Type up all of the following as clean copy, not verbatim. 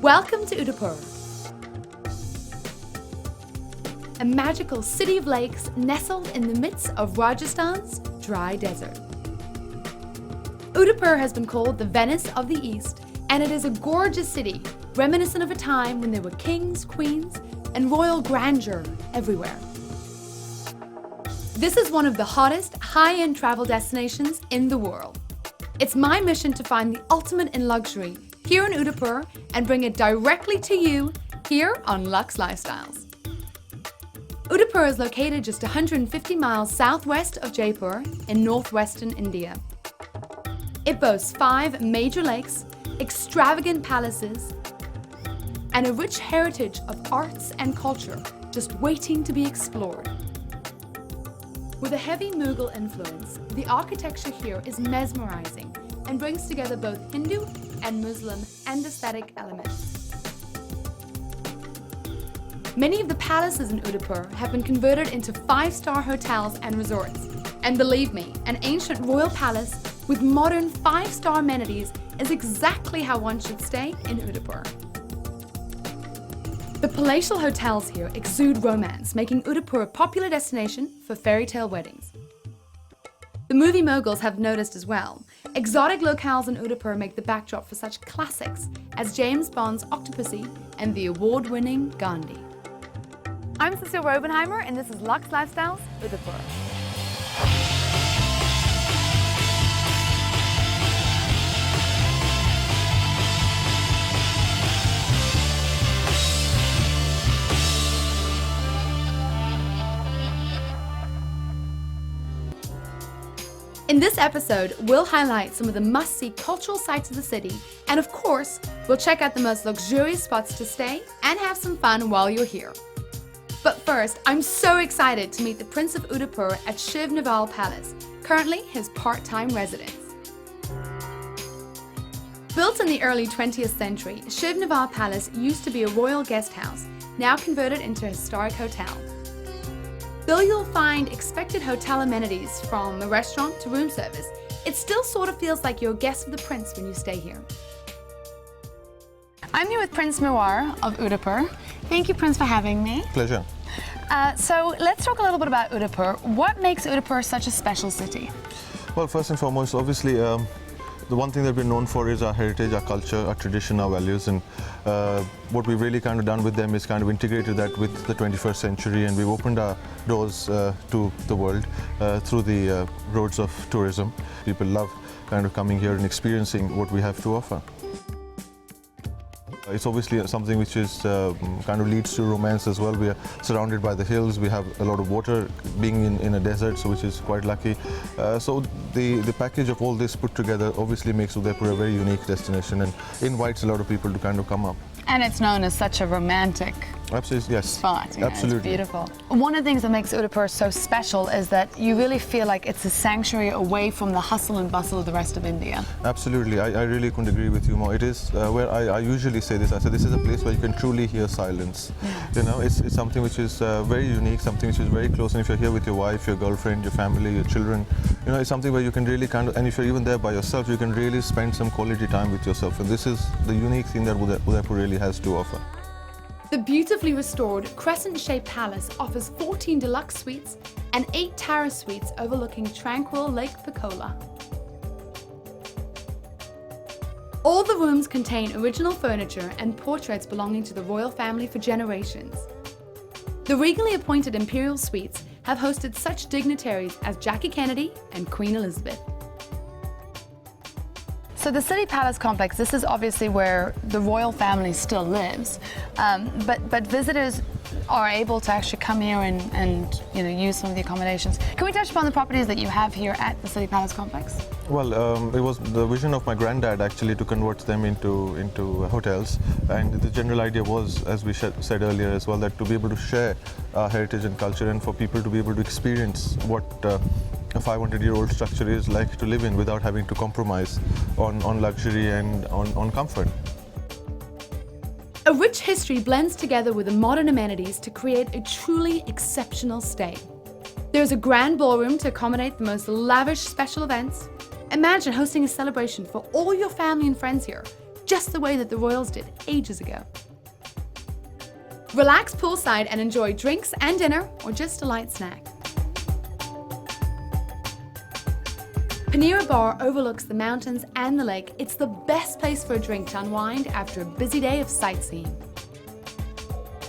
Welcome to Udaipur, a magical city of lakes nestled in the midst of Rajasthan's dry desert. Udaipur has been called the Venice of the East, and it is a gorgeous city, reminiscent of a time when there were kings, queens, and royal grandeur everywhere. This is one of the hottest, high-end travel destinations in the world. It's my mission to find the ultimate in luxury here in Udaipur and bring it directly to you here on Lux Lifestyles. Udaipur is located just 150 miles southwest of Jaipur in northwestern India. It boasts 5 major lakes, extravagant palaces, and a rich heritage of arts and culture just waiting to be explored. With a heavy Mughal influence, the architecture here is mesmerizing and brings together both Hindu and Muslim and aesthetic elements. Many of the palaces in Udaipur have been converted into 5-star hotels and resorts. And believe me, an ancient royal palace with modern 5-star amenities is exactly how one should stay in Udaipur. The palatial hotels here exude romance, making Udaipur a popular destination for fairy tale weddings. The movie moguls have noticed as well. Exotic locales in Udaipur make the backdrop for such classics as James Bond's Octopussy and the award-winning Gandhi. I'm Cecile Robenheimer, and this is Lux Lifestyles, Udaipur. In this episode, we'll highlight some of the must-see cultural sites of the city, and of course, we'll check out the most luxurious spots to stay and have some fun while you're here. But first, I'm so excited to meet the Prince of Udaipur at Shiv Naval Palace, currently his part-time residence. Built in the early 20th century, Shiv Naval Palace used to be a royal guest house, now converted into a historic hotel. Though you'll find expected hotel amenities from a restaurant to room service, it still sort of feels like you're a guest of the prince when you stay here. I'm here with Prince Mewar of Udaipur. Thank you, Prince, for having me. Pleasure. So let's talk a little bit about Udaipur. What makes Udaipur such a special city? Well, first and foremost, obviously, the one thing that we're known for is our heritage, our culture, our tradition, our values, and what we've really kind of done with them is kind of integrated that with the 21st century, and we've opened our doors to the world through the roads of tourism. People love kind of coming here and experiencing what we have to offer. It's obviously something which is kind of leads to romance as well. We are surrounded by the hills. We have a lot of water, being in a desert, so which is quite lucky. So the package of all this put together obviously makes Udaipur a very unique destination and invites a lot of people to kind of come up. And it's known as such a romantic Absolutely, yes. spot. Absolutely. It's beautiful. One of the things that makes Udaipur so special is that you really feel like it's a sanctuary away from the hustle and bustle of the rest of India. Absolutely, I really couldn't agree with you more. It is where I usually say this. I say this is a place where you can truly hear silence. Yeah. You know, it's something which is very unique, something which is very close. And if you're here with your wife, your girlfriend, your family, your children, you know, it's something where you can really kind of, and if you're even there by yourself, you can really spend some quality time with yourself. And this is the unique thing that Udaipur really has to offer. The beautifully restored crescent-shaped palace offers 14 deluxe suites and 8 terrace suites overlooking tranquil Lake Picola. All the rooms contain original furniture and portraits belonging to the royal family for generations. The regally appointed imperial suites have hosted such dignitaries as Jackie Kennedy and Queen Elizabeth. So the City Palace complex, this is obviously where the royal family still lives, but visitors are able to actually come here and use some of the accommodations. Can we touch upon the properties that you have here at the City Palace complex? Well, it was the vision of my granddad actually to convert them into hotels, and the general idea was, as we said earlier as well, that to be able to share our heritage and culture and for people to be able to experience what a 500-year-old structure is like to live in without having to compromise on luxury and on comfort. A rich history blends together with the modern amenities to create a truly exceptional stay. There's a grand ballroom to accommodate the most lavish special events. Imagine hosting a celebration for all your family and friends here, just the way that the royals did ages ago. Relax poolside and enjoy drinks and dinner, or just a light snack. Panera Bar overlooks the mountains and the lake. It's the best place for a drink to unwind after a busy day of sightseeing.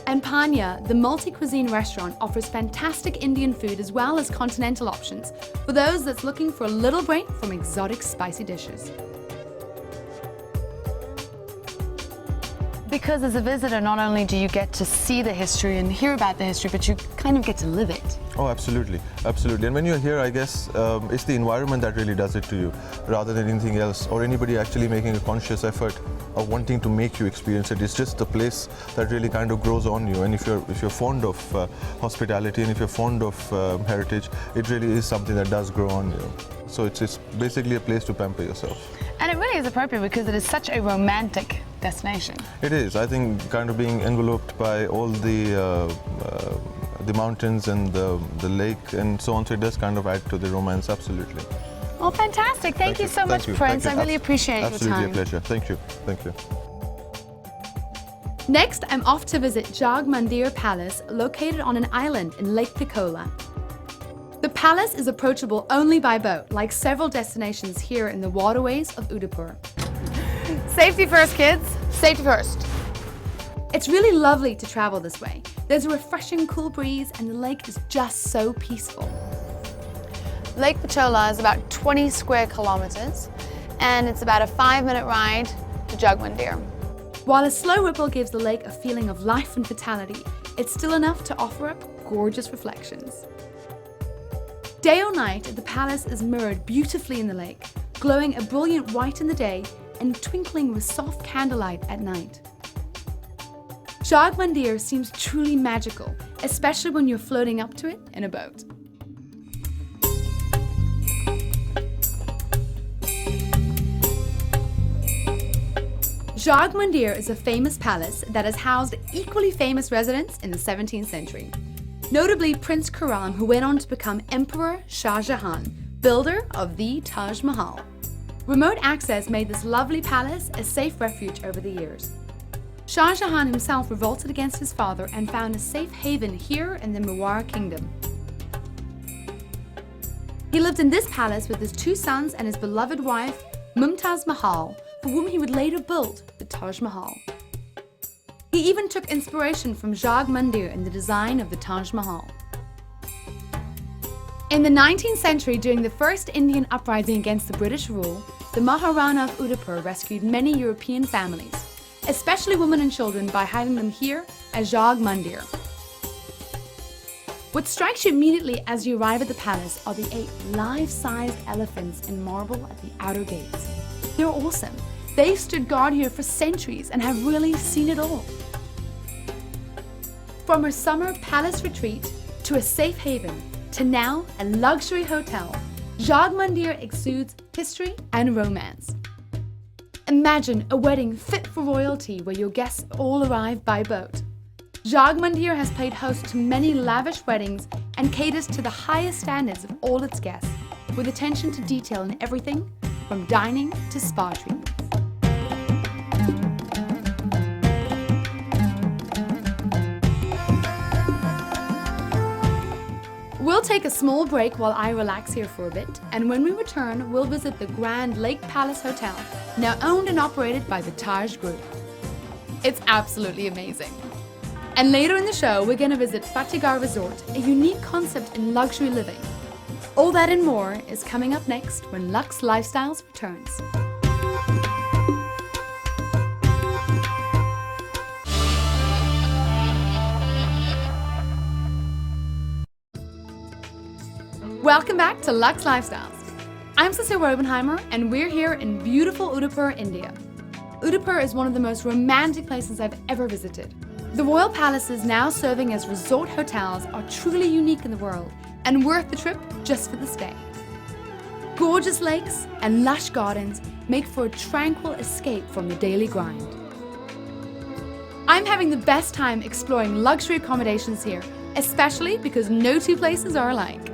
And Panya, the multi-cuisine restaurant, offers fantastic Indian food as well as continental options for those that's looking for a little break from exotic spicy dishes. Because as a visitor, not only do you get to see the history and hear about the history, but you kind of get to live it. Oh, absolutely, absolutely. And when you're here, I guess it's the environment that really does it to you, rather than anything else, or anybody actually making a conscious effort of wanting to make you experience it. It's just the place that really kind of grows on you. And if you're fond of hospitality, and if you're fond of heritage, it really is something that does grow on you. So it's basically a place to pamper yourself. And it really is appropriate because it is such a romantic destination. It is. I think kind of being enveloped by all the mountains and the lake and so on, so it does kind of add to the romance, absolutely. Oh, fantastic. Thank you so much, Prince. I really appreciate your time. Absolutely a pleasure. Thank you. Thank you. Next, I'm off to visit Jag Mandir Palace, located on an island in Lake Picola. The palace is approachable only by boat, like several destinations here in the waterways of Udaipur. Safety first, kids. Safety first. It's really lovely to travel this way. There's a refreshing cool breeze and the lake is just so peaceful. Lake Pichola is about 20 square kilometers and it's about a 5-minute ride to Jag Mandir. While a slow ripple gives the lake a feeling of life and vitality, it's still enough to offer up gorgeous reflections. Day or night, the palace is mirrored beautifully in the lake, glowing a brilliant white in the day and twinkling with soft candlelight at night. Jag Mandir seems truly magical, especially when you're floating up to it in a boat. Jag Mandir is a famous palace that has housed equally famous residents in the 17th century. Notably Prince Khurram, who went on to become Emperor Shah Jahan, builder of the Taj Mahal. Remote access made this lovely palace a safe refuge over the years. Shah Jahan himself revolted against his father and found a safe haven here in the Mewar Kingdom. He lived in this palace with his 2 sons and his beloved wife, Mumtaz Mahal, for whom he would later build the Taj Mahal. He even took inspiration from Jag Mandir in the design of the Taj Mahal. In the 19th century, during the first Indian uprising against the British rule, the Maharana of Udaipur rescued many European families, especially women and children, by hiding them here at Jag Mandir. What strikes you immediately as you arrive at the palace are the 8 life-sized elephants in marble at the outer gates. They're awesome. They've stood guard here for centuries and have really seen it all. From a summer palace retreat to a safe haven to now a luxury hotel, Jag Mandir exudes history and romance. Imagine a wedding fit for royalty where your guests all arrive by boat. Jag Mandir has played host to many lavish weddings and caters to the highest standards of all its guests, with attention to detail in everything from dining to spa treatments. We'll take a small break while I relax here for a bit, and when we return, we'll visit the Grand Lake Palace Hotel, now owned and operated by the Taj Group. It's absolutely amazing. And later in the show, we're going to visit Fatehgarh Resort, a unique concept in luxury living. All that and more is coming up next when Lux Lifestyles returns. Welcome back to Lux Lifestyles. I'm Cecile Robenheimer and we're here in beautiful Udaipur, India. Udaipur is one of the most romantic places I've ever visited. The royal palaces now serving as resort hotels are truly unique in the world and worth the trip just for the stay. Gorgeous lakes and lush gardens make for a tranquil escape from the daily grind. I'm having the best time exploring luxury accommodations here, especially because no 2 places are alike.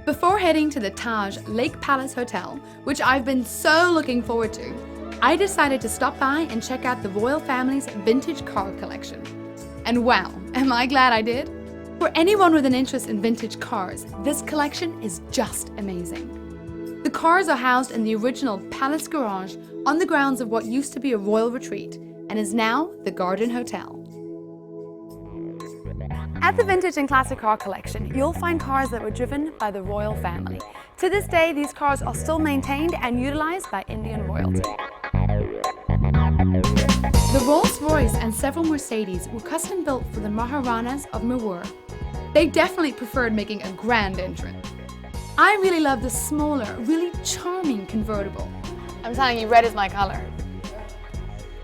Before heading to the Taj Lake Palace Hotel, which I've been so looking forward to, I decided to stop by and check out the royal family's vintage car collection. And wow, am I glad I did? For anyone with an interest in vintage cars, this collection is just amazing. The cars are housed in the original palace garage on the grounds of what used to be a royal retreat and is now the Garden Hotel. At the Vintage and Classic Car Collection, you'll find cars that were driven by the royal family. To this day, these cars are still maintained and utilized by Indian royalty. The Rolls-Royce and several Mercedes were custom built for the Maharanas of Mewar. They definitely preferred making a grand entrance. I really love the smaller, really charming convertible. I'm telling you, red is my color.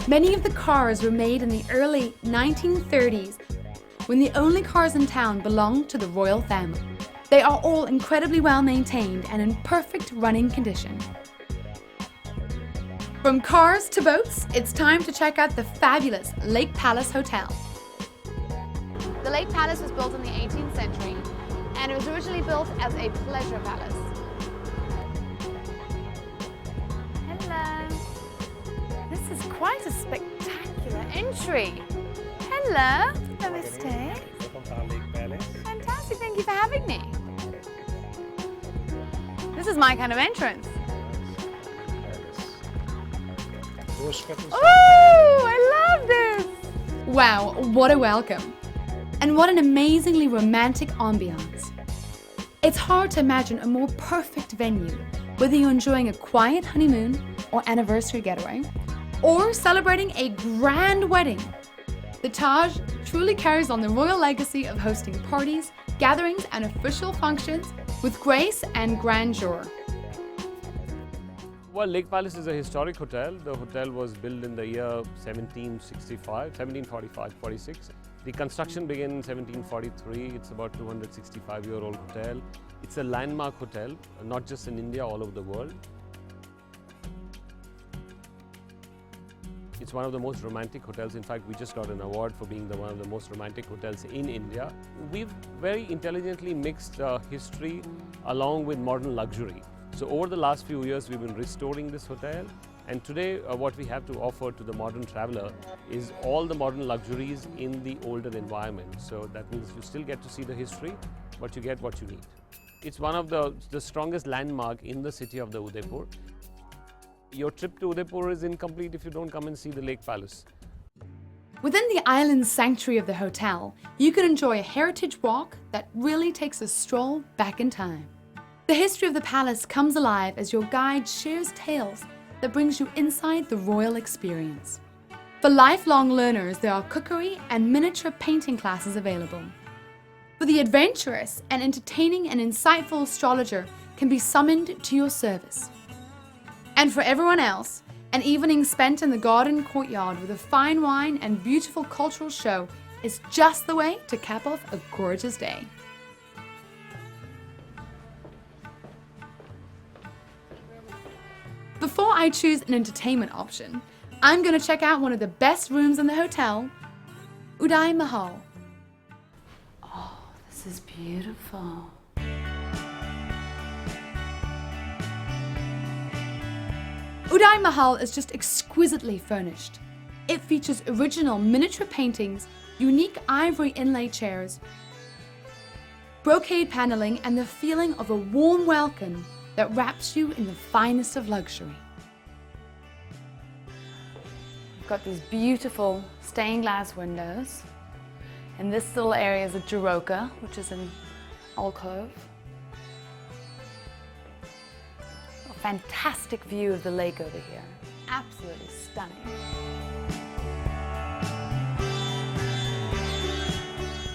Many of the cars were made in the early 1930s when the only cars in town belonged to the royal family. They are all incredibly well maintained and in perfect running condition. From cars to boats, it's time to check out the fabulous Lake Palace Hotel. The Lake Palace was built in the 18th century and it was originally built as a pleasure palace. Hello. This is quite a spectacular entry. Hello. Namaste. Fantastic, thank you for having me. This is my kind of entrance. Oh, I love this! Wow, what a welcome. And what an amazingly romantic ambiance. It's hard to imagine a more perfect venue, whether you're enjoying a quiet honeymoon or anniversary getaway, or celebrating a grand wedding. The Taj truly carries on the royal legacy of hosting parties, gatherings, and official functions with grace and grandeur. Well, Lake Palace is a historic hotel. The hotel was built in the year 1745-46. The construction began in 1743. It's about 265-year-old hotel. It's a landmark hotel, not just in India, all over the world. It's one of the most romantic hotels. In fact, we just got an award for being one of the most romantic hotels in India. We've very intelligently mixed history along with modern luxury. So over the last few years, we've been restoring this hotel. And today, what we have to offer to the modern traveler is all the modern luxuries in the older environment. So that means you still get to see the history, but you get what you need. It's one of the strongest landmark in the city of the Udaipur. Your trip to Udaipur is incomplete if you don't come and see the Lake Palace. Within the island sanctuary of the hotel, you can enjoy a heritage walk that really takes a stroll back in time. The history of the palace comes alive as your guide shares tales that brings you inside the royal experience. For lifelong learners, there are cookery and miniature painting classes available. For the adventurous, an entertaining and insightful astrologer can be summoned to your service. And for everyone else, an evening spent in the garden courtyard with a fine wine and beautiful cultural show is just the way to cap off a gorgeous day. Before I choose an entertainment option, I'm going to check out one of the best rooms in the hotel, Udai Mahal. Oh, this is beautiful. Udai Mahal is just exquisitely furnished. It features original miniature paintings, unique ivory inlay chairs, brocade paneling, and the feeling of a warm welcome that wraps you in the finest of luxury. We've got these beautiful stained glass windows. And this little area is a Jaroka, which is an alcove. A fantastic view of the lake over here. Absolutely stunning.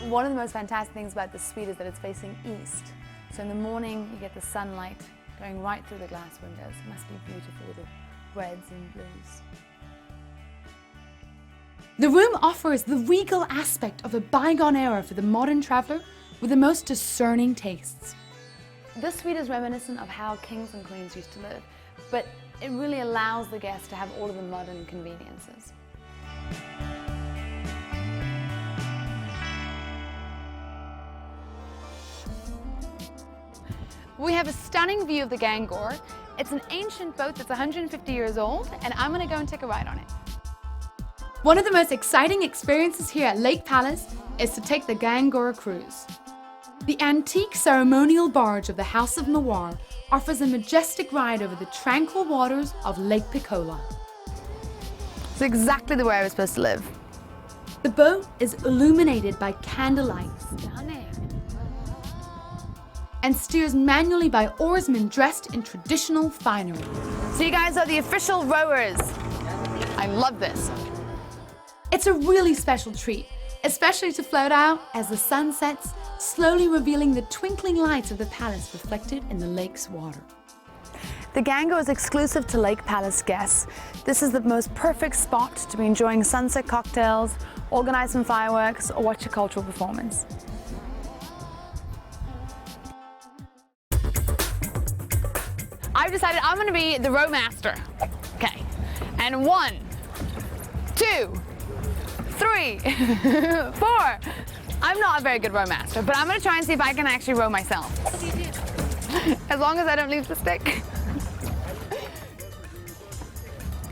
One of the most fantastic things about this suite is that it's facing east. So in the morning, you get the sunlight going right through the glass windows. It must be beautiful with the reds and blues. The room offers the regal aspect of a bygone era for the modern traveler with the most discerning tastes. This suite is reminiscent of how kings and queens used to live, but it really allows the guest to have all of the modern conveniences. We have a stunning view of the Gangor, It's an ancient boat that's 150 years old, and I'm gonna go and take a ride on it. One of the most exciting experiences here at Lake Palace is to take the Gangor cruise. The antique ceremonial barge of the House of Mewar offers a majestic ride over the tranquil waters of Lake Piccola. It's exactly the way I was supposed to live. The boat is illuminated by candlelight Stunning. and steers manually by oarsmen dressed in traditional finery. So you guys are the official rowers. I love this. It's a really special treat, especially to float out as the sun sets, slowly revealing the twinkling lights of the palace reflected in the lake's water. The Gangor is exclusive to Lake Palace guests. This is the most perfect spot to be enjoying sunset cocktails, organize some fireworks, or watch a cultural performance. I've decided I'm gonna be the row master. Okay, and 1, 2, 3, 4. I'm not a very good row master, but I'm gonna try and see if I can actually row myself. What do you do? As long as I don't lose the stick.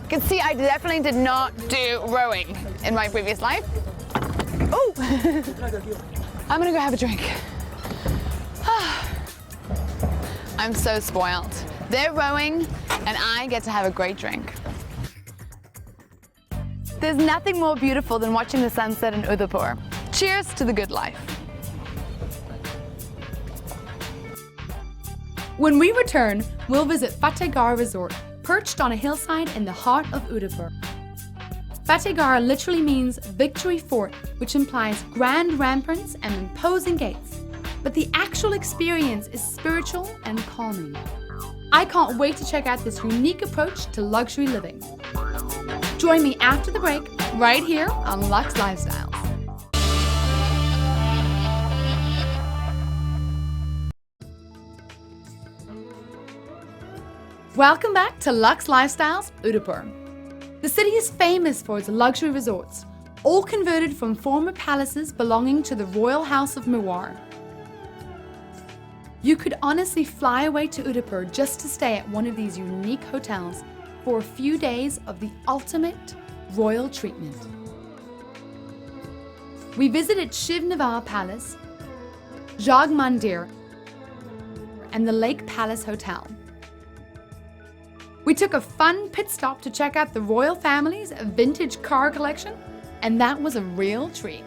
You can see I definitely did not do rowing in my previous life. Oh! I'm gonna go have a drink. I'm so spoiled. They're rowing and I get to have a great drink. There's nothing more beautiful than watching the sunset in Udaipur. Cheers to the good life. When we return, we'll visit Fatehgarh Resort, perched on a hillside in the heart of Udaipur. Fatehgarh literally means victory fort, which implies grand ramparts and imposing gates. But the actual experience is spiritual and calming. I can't wait to check out this unique approach to luxury living. Join me after the break, right here on Lux Lifestyles. Welcome back to Lux Lifestyles, Udaipur. The city is famous for its luxury resorts, all converted from former palaces belonging to the Royal House of Mewar. You could honestly fly away to Udaipur just to stay at one of these unique hotels for a few days of the ultimate royal treatment. We visited Shiv Nivar Palace, Jag Mandir, and the Lake Palace Hotel. We took a fun pit stop to check out the royal family's vintage car collection, and that was a real treat.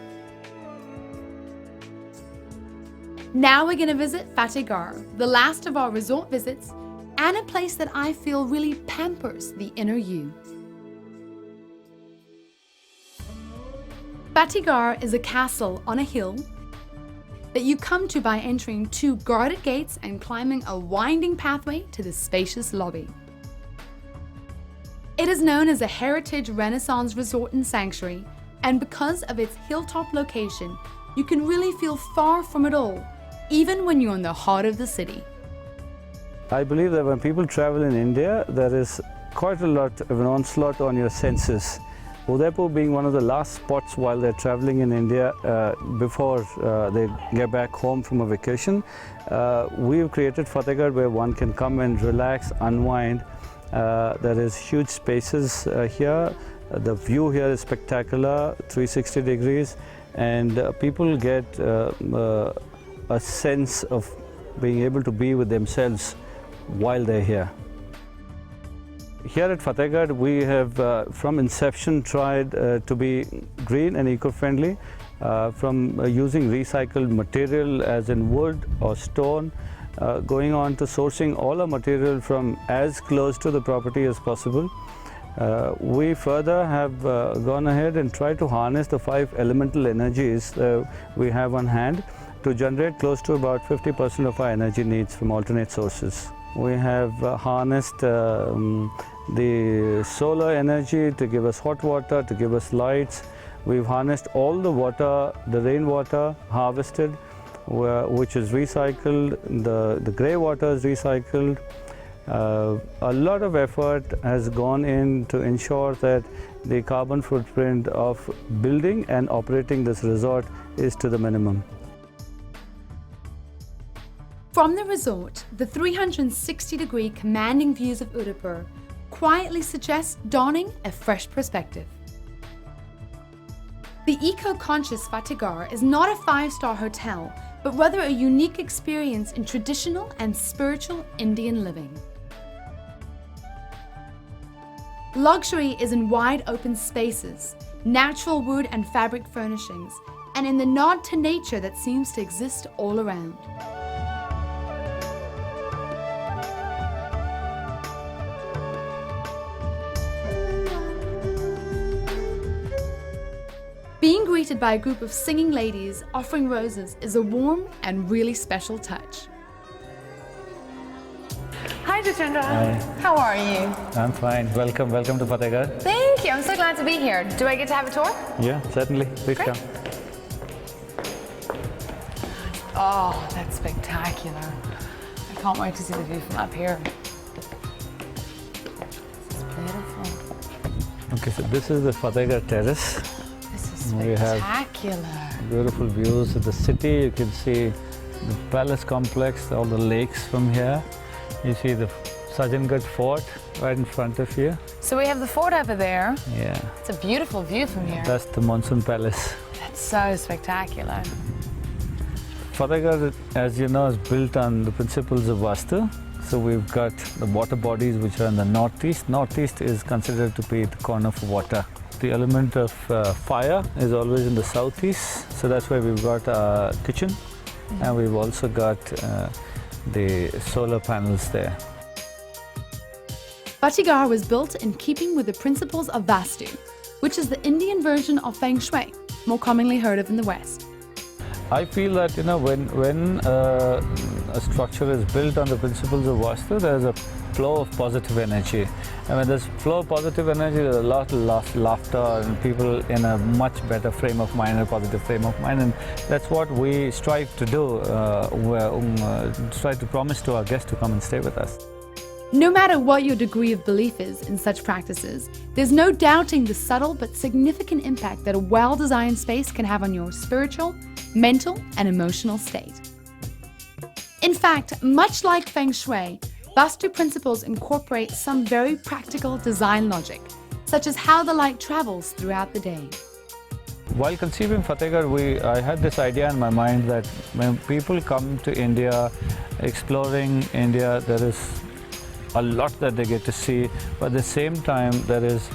Now we're gonna visit Fatehgarh, the last of our resort visits, and a place that I feel really pampers the inner you. Fatehgarh is a castle on a hill that you come to by entering 2 guarded gates and climbing a winding pathway to the spacious lobby. It is known as a heritage Renaissance resort and sanctuary, and because of its hilltop location, you can really feel far from it all, even when you're in the heart of the city. I believe that when people travel in India, there is quite a lot of an onslaught on your senses. Udaipur being one of the last spots while they're traveling in India before they get back home from a vacation, we've created Fatehgarh where one can come and relax, unwind. There is huge spaces here. The view here is spectacular, 360 degrees, and people get a sense of being able to be with themselves while they're here. Here at Fatehgarh, we have from inception tried to be green and eco-friendly, from using recycled material as in wood or stone, going on to sourcing all our material from as close to the property as possible. We further have gone ahead and tried to harness the 5 elemental energies we have on hand to generate close to about 50% of our energy needs from alternate sources. We have harnessed the solar energy to give us hot water, to give us lights. We've harnessed all the water, the rainwater harvested, which is recycled, the grey water is recycled. A lot of effort has gone in to ensure that the carbon footprint of building and operating this resort is to the minimum. From the resort, the 360-degree commanding views of Udaipur quietly suggest donning a fresh perspective. The eco-conscious Fatehgarh is not a 5-star hotel, but rather a unique experience in traditional and spiritual Indian living. Luxury is in wide open spaces, natural wood and fabric furnishings, and in the nod to nature that seems to exist all around. Being greeted by a group of singing ladies offering roses is a warm and really special touch. Hi, Jitendra. Hi. How are you? I'm fine. Welcome to Fatehgarh. Thank you. I'm so glad to be here. Do I get to have a tour? Yeah, certainly. Please Great. come. Oh, that's spectacular. I can't wait to see the view from up here. This is beautiful. Okay, so this is the Fatehgarh Terrace. This is We have spectacular. beautiful views of the city. You can see the palace complex, all the lakes from here. You see the Sajangarh Fort right in front of you. So we have the fort over there. Yeah, It's a beautiful view from here. that's the Monsoon Palace. That's so spectacular. Fatehgarh, as you know, is built on the principles of Vastu. So we've got the water bodies which are in the northeast. Northeast is considered to be the corner for water. The element of fire is always in the southeast. So that's why we've got a kitchen. And we've also got the solar panels there. Fatehgarh was built in keeping with the principles of Vastu, which is the Indian version of Feng Shui, more commonly heard of in the West. I feel that when a structure is built on the principles of Vastu, there's a flow of positive energy. And when there's flow of positive energy, there's a lot of laughter and people in a much better frame of mind, a positive frame of mind. And that's what we strive to do, try to promise to our guests to come and stay with us. No matter what your degree of belief is in such practices, there's no doubting the subtle but significant impact that a well-designed space can have on your spiritual, mental, and emotional state. In fact, much like Feng Shui, Vastu principles incorporate some very practical design logic, such as how the light travels throughout the day. While conceiving Fatehgarh, I had this idea in my mind that when people come to India, exploring India, there is a lot that they get to see, but at the same time there is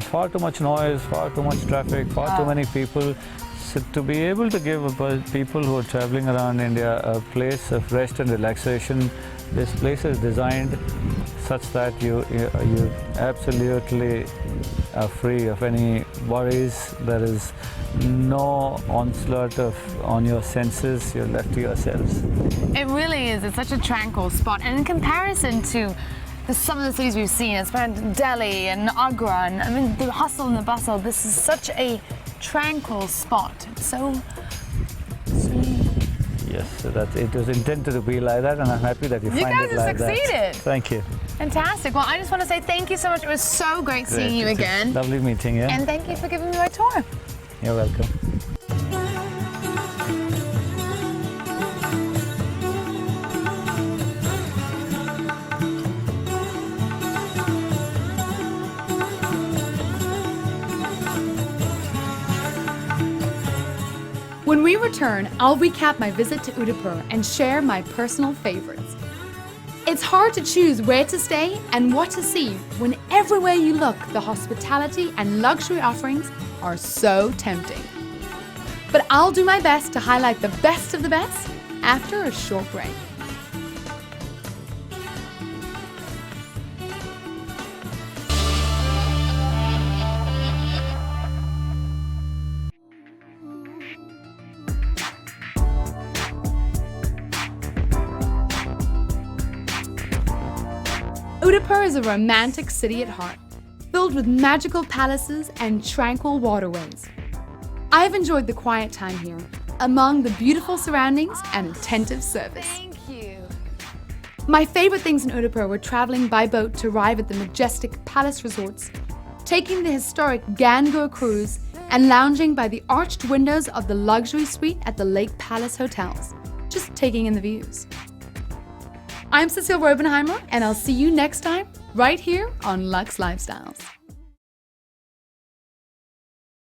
far too much noise, far too much traffic, far too many people. So to be able to give people who are traveling around India a place of rest and relaxation, this place is designed such that you absolutely are free of any worries. There is no onslaught on your senses. You're left to yourselves. It really is. It's such a tranquil spot. And in comparison to some of the cities we've seen, it's Delhi and Agra, and I mean the hustle and the bustle, this is such a tranquil spot. It's so serene. Yes, so that it was intended to be like that, and I'm happy that you find guys it have like that. succeeded. Thank you. Fantastic. Well, I just want to say thank you so much. It was so great seeing you It's again. Lovely meeting you. And thank you for giving me my tour. You're welcome. When we return, I'll recap my visit to Udaipur and share my personal favorites. It's hard to choose where to stay and what to see when everywhere you look, the hospitality and luxury offerings are so tempting. But I'll do my best to highlight the best of the best after a short break. Udaipur is a romantic city at heart, filled with magical palaces and tranquil waterways. I've enjoyed the quiet time here, among the beautiful surroundings and attentive service. Thank you. My favorite things in Udaipur were traveling by boat to arrive at the majestic palace resorts, taking the historic Gangur cruise, and lounging by the arched windows of the luxury suite at the Lake Palace hotels. just taking in the views. I'm Cecile Robenheimer, and I'll see you next time right here on Lux Lifestyles.